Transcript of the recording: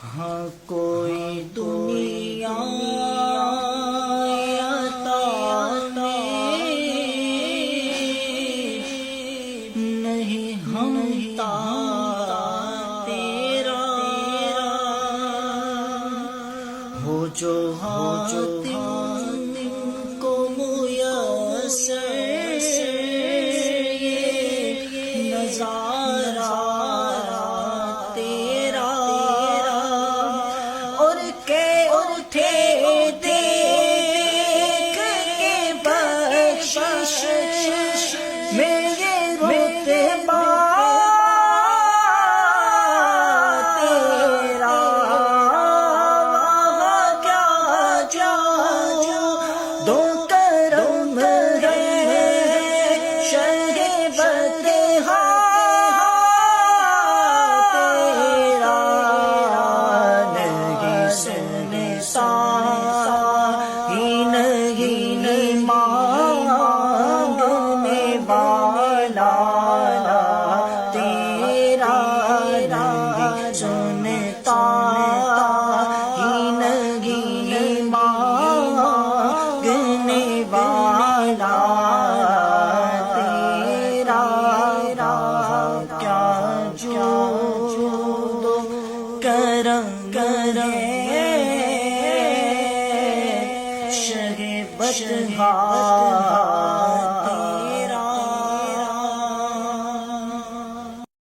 ہاں کوئی دنیا عطا نہیں ہمتا تیرا ہو جو کو میسر نظارہ تیرا اور کے اٹھے دیکھ کے بخشش میرے رتبہ تیرا کیا جاؤ دو کرم ہے شرح بدہا تیرا نہیں سنتا ہی نہیں مانگنے والا تیرا نہیں سنتا ہی نہیں مانگنے والا تیرا کیا جود کرم شہ بدہا